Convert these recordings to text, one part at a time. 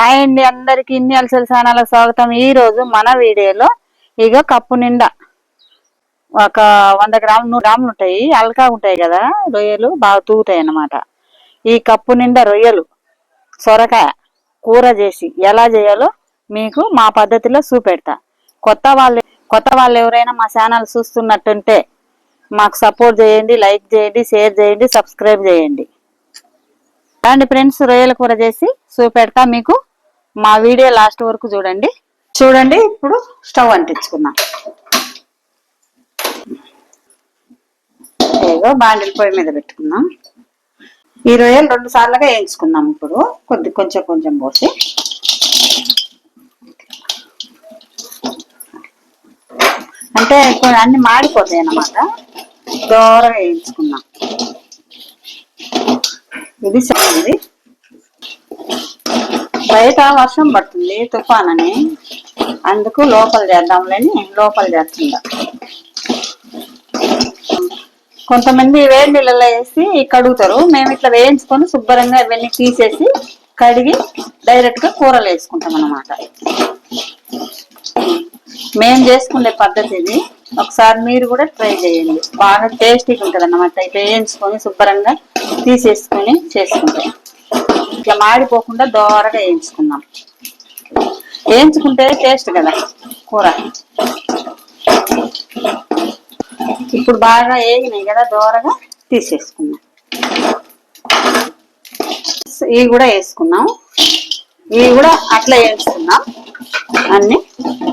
Hi అండి, అందరికి ఇన్ని అలసలు ఛానల్ స్వాగతం. ఈ రోజు మన వీడియోలో ఇక కప్పు నిండా ఒక 100 గ్రాములు 100 గ్రాములు ఉంటాయి, అల్కా ఉంటాయి కదా రొయ్యలు, బాగా తూగుతాయి అన్నమాట. ఈ కప్పు నిండా రొయ్యలు సొరకాయ కూర చేసి ఎలా చేయాలో మీకు మా పద్ధతిలో చూపెడతా. కొత్త వాళ్ళు ఎవరైనా మా ఛానల్ చూస్తున్నట్టుంటే మాకు సపోర్ట్ చేయండి, లైక్ చేయండి, షేర్ చేయండి, సబ్స్క్రైబ్ చేయండి. రండి ఫ్రెండ్స్, రొయ్యల కూర చేసి చూపెడతా మీకు. మా వీడియో లాస్ట్ వరకు చూడండి. ఇప్పుడు స్టవ్ అంటించుకుందాం. ఏదో బాండిల్ పొయ్యి మీద పెట్టుకుందాం. ఈ రొయ్యలు 2 సార్లుగా వేయించుకుందాం. ఇప్పుడు కొంచెం పోసి అంటే అన్ని మాడిపోతాయి అన్నమాట. దూరంగా వేయించుకుందాం. ఇది సరిది. బయట వర్షం పడుతుంది, తుఫానని, అందుకు లోపల చేద్దాంలేని లోపల చేస్తుందా. కొంతమంది వేడి నీళ్ళలో వేసి కడుగుతారు. మేము ఇట్లా వేయించుకొని శుభ్రంగా ఇవన్నీ తీసేసి కడిగి డైరెక్ట్ గా కూరలు వేసుకుంటాం అన్నమాట. మేము చేసుకునే పద్ధతి ఇది. ఒకసారి మీరు కూడా ట్రై చేయండి, బాగా టేస్టీగా ఉంటుంది అన్నమాట. ఇట్లా వేయించుకొని శుభ్రంగా తీసేసుకొని చేసుకుంటాం. ఇట్లా మాడిపోకుండా దోరగా వేయించుకుందాం. వేయించుకుంటే టేస్ట్ కదా కూర. ఇప్పుడు బాగా వేగినాయి కదా, దోరగా తీసేసుకున్నాం. ఇవి కూడా వేసుకున్నాం. ఇవి కూడా అట్లా వేయించుకున్నాం అన్ని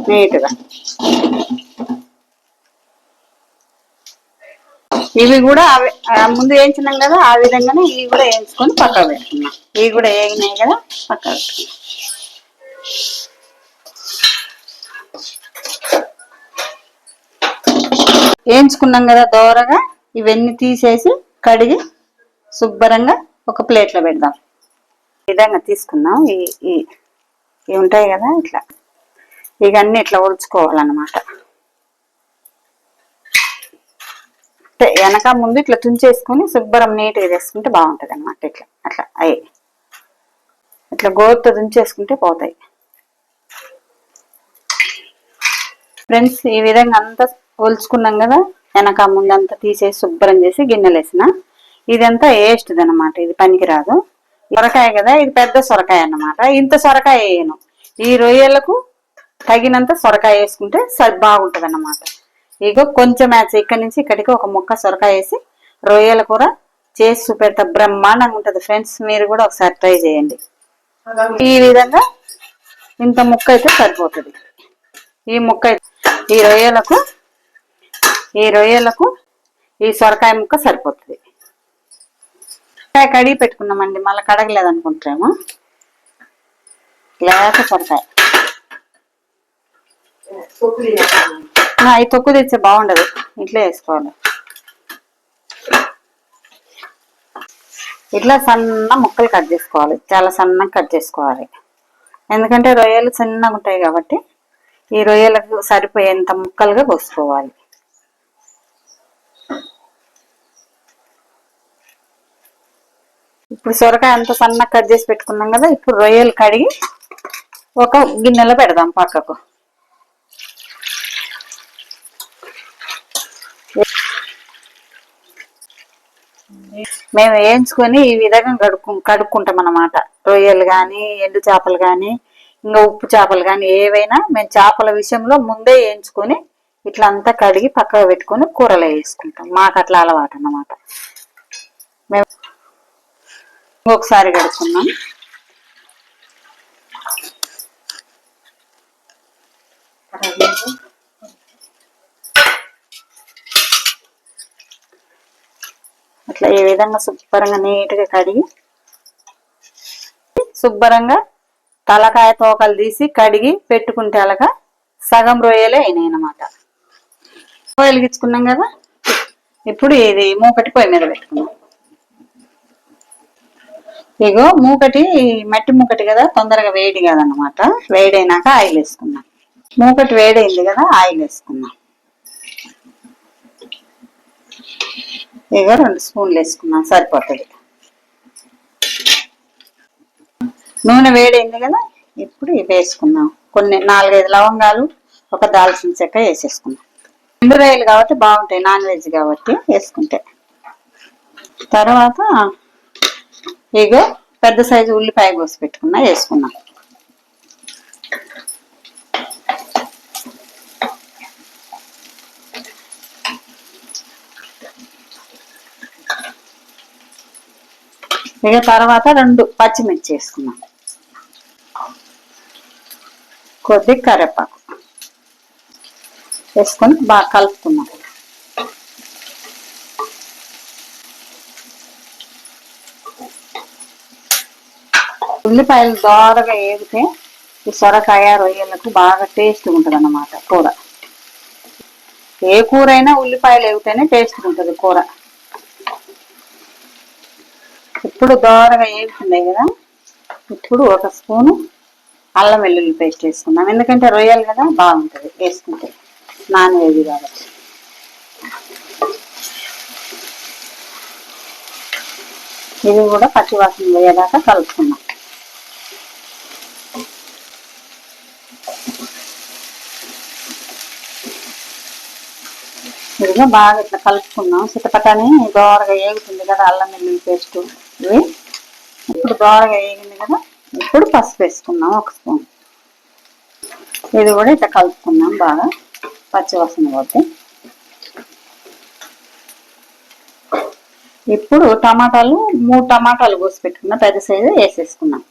నీట్గా. ఇవి కూడా ముందు వేయించినాం కదా, ఆ విధంగానే ఇవి కూడా వేయించుకొని పక్కకు పెట్టుకున్నాం. ఇవి కూడా వేగినాయి కదా, పక్కకు పెట్టుకున్నాం. వేయించుకున్నాం కదా దోరగా, ఇవన్నీ తీసేసి కడిగి శుభ్రంగా ఒక ప్లేట్లో పెడదాం. ఈ విధంగా తీసుకుందాం. ఇవి ఉంటాయి కదా, ఇట్లా ఇవన్నీ ఇట్లా ఒలుచుకోవాలన్నమాట. వెనక ముందు ఇట్లా తుంచేసుకొని శుభ్రం నీట్గా చేసుకుంటే బాగుంటది అన్నమాట. అట్లా ఇట్లా గోరుతో తుంచేసుకుంటే పోతాయి. ఫ్రెండ్స్, ఈ విధంగా అంతా ఒలుచుకున్నాం కదా, వెనక ముందు అంతా తీసేసి శుభ్రం చేసి గిన్నెలు వేసిన. ఇదంతా వేస్ట్ది అనమాట, ఇది పనికిరాదు. సొరకాయ కదా, ఇది పెద్ద సొరకాయ అన్నమాట. ఇంత సొరకాయ వేయను. ఈ రొయ్యలకు తగినంత సొరకాయ వేసుకుంటే బాగుంటది అన్నమాట. ఇగో కొంచెం ఇక్కడి నుంచి ఇక్కడికి ఒక ముక్క సొరకాయ వేసి రొయ్యల కూర చేసి చూపెడతా. బ్రహ్మాండంగా ఉంటది ఫ్రెండ్స్, మీరు కూడా ఒకసారి ట్రై చేయండి. ఈ విధంగా ఇంత ముక్క అయితే సరిపోతుంది. ఈ ముక్క ఈ రొయ్యలకు ఈ సొరకాయ ముక్క సరిపోతుంది. కడిగి పెట్టుకున్నామండి, మళ్ళీ కడగలేదు అనుకుంటారేమో. లేక సొరకాయ ఈ తొక్కు తెచ్చే బాగుండదు, ఇట్లా వేసుకోవాలి. ఇట్లా సన్న ముక్కలు కట్ చేసుకోవాలి, చాలా సన్నగా కట్ చేసుకోవాలి. ఎందుకంటే రొయ్యలు చిన్నగా ఉంటాయి కాబట్టి ఈ రొయ్యలకు సరిపోయేంత ముక్కలుగా కోసుకోవాలి. ఇప్పుడు సొరకాయ అంత సన్నగా కట్ చేసి పెట్టుకున్నాం కదా, ఇప్పుడు రొయ్యలు కడిగి ఒక గిన్నెలో పెడదాం పక్కకు. మేము వేయించుకొని ఈ విధంగా కడుక్కుంటాం అన్నమాట. రొయ్యలు కానీ, ఎండు చేపలు కానీ, ఇంకా ఉప్పు చేపలు కానీ, ఏవైనా మేము చేపల విషయంలో ముందే వేయించుకొని ఇట్లా అంతా కడిగి పక్కకు పెట్టుకొని కూరలో వేసుకుంటాం. మాకు అట్లా అలవాటు అన్నమాట. మేము ఇంకొకసారి కడుక్కున్నాం. అట్లా ఈ విధంగా శుభ్రంగా నీట్గా కడిగి శుభ్రంగా తలకాయ తోకలు తీసి కడిగి పెట్టుకుంటే అలాగా సగం రొయ్యలే అయినాయి అన్నమాట. వెలిగించుకున్నాం కదా, ఇప్పుడు ఇది మూకటి పొయ్యి మీద పెట్టుకున్నాం. ఇగో మూకటి మట్టి మూకటి కదా, తొందరగా వేడి కాదన్నమాట. వేడైనాక ఆయిల్ వేసుకున్నాం. మూకటి వేడైంది కదా, ఆయిల్ వేసుకున్నాం. ఇగో 2 స్పూన్లు వేసుకున్నాం, సరిపోతుంది. నూనె వేడైంది కదా, ఇప్పుడు ఇవి వేసుకున్నాం. కొన్ని 4-5 లవంగాలు, ఒక దాల్చిన చెక్క వేసేసుకున్నాం. 2 రొయ్యలు కాబట్టి బాగుంటాయి, నాన్ వెజ్ కాబట్టి వేసుకుంటే. తర్వాత ఇగో పెద్ద సైజు ఉల్లిపాయ కోసి పెట్టుకున్నా వేసుకున్నాం. ఇక తర్వాత 2 పచ్చిమిర్చి వేసుకున్నాం, కొద్ది కరివేపాకు వేసుకొని బాగా కలుపుకున్నాం. ఉల్లిపాయలు దోరగా వేగితే ఈ సొరకాయ రొయ్యలకు బాగా టేస్ట్ ఉంటుంది అన్నమాట కూర. ఏ కూర అయినా ఉల్లిపాయలు వేగితేనే టేస్ట్ ఉంటుంది కూర. ఇప్పుడు దోరగా వేగుతున్నాయి కదా, ఇప్పుడు 1 స్పూను అల్లం వెల్లుల్లి పేస్ట్ వేసుకుందాం. ఎందుకంటే రొయ్యలు కదా బాగుంటుంది వేసుకుంటే, నాన్ వెజ్ కాబట్టి. ఇది కూడా పచ్చివాసన పోయేదాకా కలుపుకున్నాం. ఇదిగా బాగా ఇట్లా కలుపుకున్నాం. చిట్టపట్టని దోరగా వేగుతుంది కదా అల్లం వెల్లుల్లి పేస్ట్. ఇవి ఇప్పుడు దోరగా వేగింది కదా, ఇప్పుడు పసుపు వేసుకున్నాం 1 స్పూన్. ఇది కూడా ఇట్లా కలుపుకున్నాం బాగా పచ్చివాసన పోతే. ఇప్పుడు టమాటాలు 3 టమాటాలు కోసి పెట్టుకున్నా పెద్ద సైజు వేసేసుకున్నాం.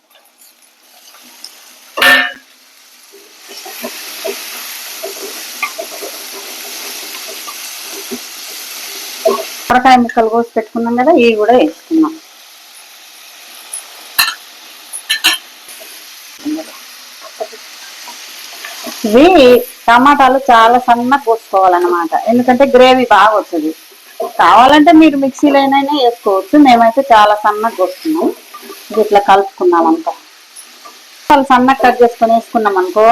సొరకాయ ముక్కలు కోసి పెట్టుకున్నాం కదా, ఇవి కూడా వేసుకున్నాం. ఇవి టమాటాలు చాలా సన్నగా కోసుకోవాలన్నమాట, ఎందుకంటే గ్రేవీ బాగా వస్తుంది. కావాలంటే మీరు మిక్సీలో అయినా వేసుకోవచ్చు, మేమైతే చాలా సన్నగా కోసుకున్నాం. ఇది ఇట్లా కలుపుకున్నాం అంతా. చాలా సన్నగా కట్ చేసుకొని వేసుకున్నాం అనుకో,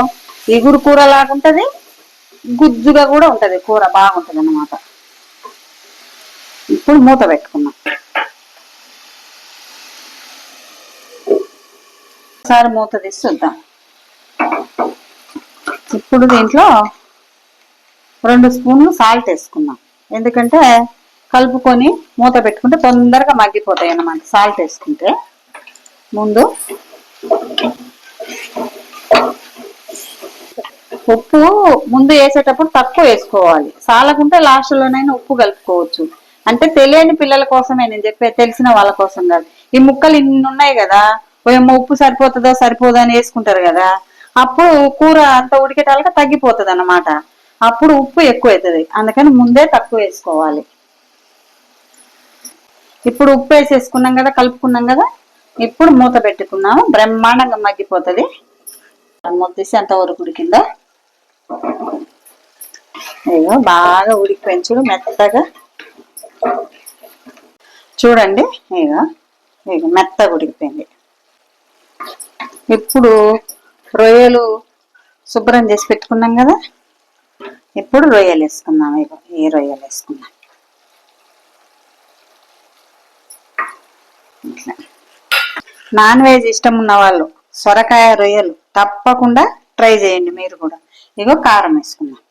ఇగురు కూర లాగుంటది, గుజ్జుగా కూడా ఉంటది, కూర బాగుంటది అన్నమాట. ఇప్పుడు మూత పెట్టుకున్నాం. ఒకసారి మూత తీసి చూద్దాం. ఇప్పుడు దీంట్లో 2 స్పూన్లు సాల్ట్ వేసుకున్నాం, ఎందుకంటే కలుపుకొని మూత పెట్టుకుంటే తొందరగా మగ్గిపోతాయి అన్నమాట సాల్ట్ వేసుకుంటే. ముందు ఉప్పు ముందు వేసేటప్పుడు తక్కువ వేసుకోవాలి, సాలకుంటే లాస్ట్లోనైనా ఉప్పు కలుపుకోవచ్చు. అంటే తెలియని పిల్లల కోసమే నేను చెప్పే, తెలిసిన వాళ్ళ కోసం కాదు. ఈ ముక్కలు ఇన్ని ఉన్నాయి కదా, ఏమో ఉప్పు సరిపోతుందో సరిపోదో అని వేసుకుంటారు కదా, అప్పుడు కూర అంత ఉడికేటాలుగా తగ్గిపోతుంది అన్నమాట. అప్పుడు ఉప్పు ఎక్కువ అవుతుంది, అందుకని ముందే తక్కువ వేసుకోవాలి. ఇప్పుడు ఉప్పు వేసేసుకున్నాం కదా, కలుపుకున్నాం కదా, ఇప్పుడు మూత పెట్టుకున్నాము. బ్రహ్మాండంగా మగ్గిపోతుంది. మూత తీసి అంతవరకు ఉడికిందా, ఇగో బాగా ఉడికిపోయింది చూడు మెత్తగా. చూడండి ఇగో మెత్తగా ఉడికిపోయింది. ఇప్పుడు రొయ్యలు శుభ్రం చేసి పెట్టుకున్నాం కదా, ఇప్పుడు రొయ్యలు వేసుకున్నాం. ఇగో ఈ రొయ్యలు వేసుకున్నాం. ఇట్లా నాన్ వెజ్ ఇష్టం ఉన్న వాళ్ళు సొరకాయ రొయ్యలు తప్పకుండా ట్రై చేయండి మీరు కూడా. ఇగో కారం వేసుకున్నాం,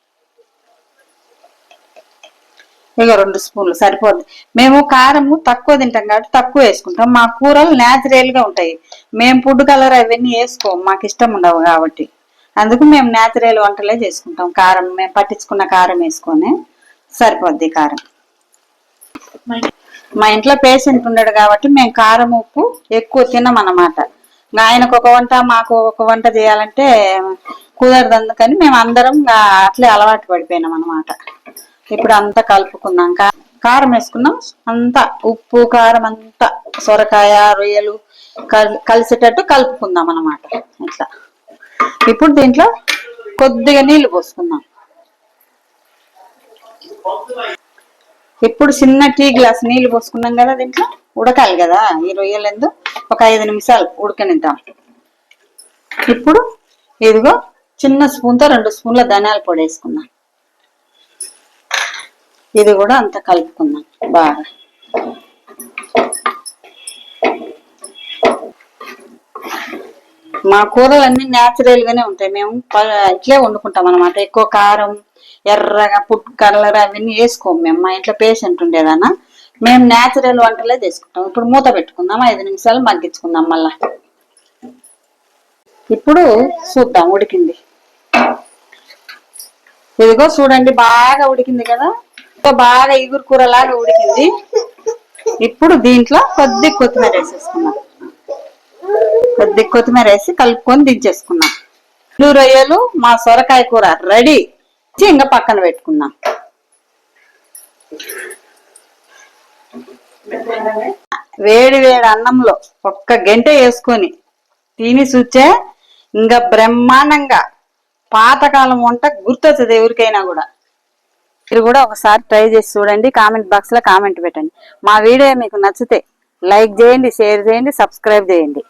ఇక 2 స్పూన్లు సరిపోద్ది. మేము కారము తక్కువ తింటాం కాబట్టి తక్కువ వేసుకుంటాం. మా కూరలు న్యాచురల్ గా ఉంటాయి, మేము ఫుడ్ కలర్ అవన్నీ వేసుకోము, మాకు ఇష్టం ఉండవు కాబట్టి. అందుకు మేము న్యాచురల్ వంటలే చేసుకుంటాం. కారం మేము పట్టించుకున్న కారం వేసుకొని సరిపోద్ది కారం. మా ఇంట్లో పేషెంట్ ఉన్నాడు కాబట్టి మేము కారం ఉప్పు ఎక్కువ తినం అన్నమాట. ఆయనకు ఒక వంట మాకు ఒక వంట చేయాలంటే కుదరదు, అందుకని మేము అందరం అట్లే అలవాటు పడిపోయినాం అన్నమాట. ఇప్పుడు అంతా కలుపుకున్నాం, కారం వేసుకున్నాం, అంతా ఉప్పు కారం అంతా సొరకాయ రొయ్యలు కలిసేటట్టు కలుపుకుందాం అన్నమాట. ఇట్లా ఇప్పుడు దీంట్లో కొద్దిగా నీళ్లు పోసుకుందాం. ఇప్పుడు చిన్న టీ గ్లాస్ నీళ్లు పోసుకున్నాం కదా, దీంట్లో ఉడకాలి కదా ఈ రొయ్యలు, ఒక 5 నిమిషాలు ఉడకనిద్దాం. ఇప్పుడు ఇదిగో చిన్న స్పూన్తో 2 స్పూన్ల ధనియాల పొడి వేసుకున్నాం. ఇది కూడా అంతా కలుపుకుందాం బాగా. మా కూరలు అన్ని న్యాచురల్ గానే ఉంటాయి. మేము ఇట్లే వండుకుంటాం అనమాట. ఎక్కువ కారం, ఎర్రగా ఫుడ్ కలర్ అవన్నీ వేసుకోము మేము. మా ఇంట్లో పేషెంట్ ఉండేదన్నా మేము న్యాచురల్ వంటలే చేసుకుంటాం. ఇప్పుడు మూత పెట్టుకుందాం, 5 నిమిషాలు మగ్గించుకుందాం. మళ్ళా ఇప్పుడు చూద్దాం ఉడికింది. ఇదిగో చూడండి, బాగా ఉడికింది కదా, బాగా ఇగురు కూర లాగా ఉడికింది. ఇప్పుడు దీంట్లో కొద్ది కొత్తిమీర వేసేసుకున్నాం. కొద్ది కొత్తిమీర వేసి కలుపుకొని దించేసుకున్నాం. రొయ్యలు మా సొరకాయ కూర రెడీ. ఇంకా పక్కన పెట్టుకున్నాం. వేడి వేడి అన్నంలో ఒక్క గంట వేసుకొని తిని చూచే ఇంకా బ్రహ్మాండంగా పాతకాలం వంట గుర్తొస్తుంది ఎవరికైనా కూడా. మీరు కూడా ఒకసారి ట్రై చేసి చూడండి. కామెంట్ బాక్స్ లో కామెంట్ పెట్టండి. మా వీడియో మీకు నచ్చితే లైక్ చేయండి, షేర్ చేయండి, సబ్స్క్రైబ్ చేయండి.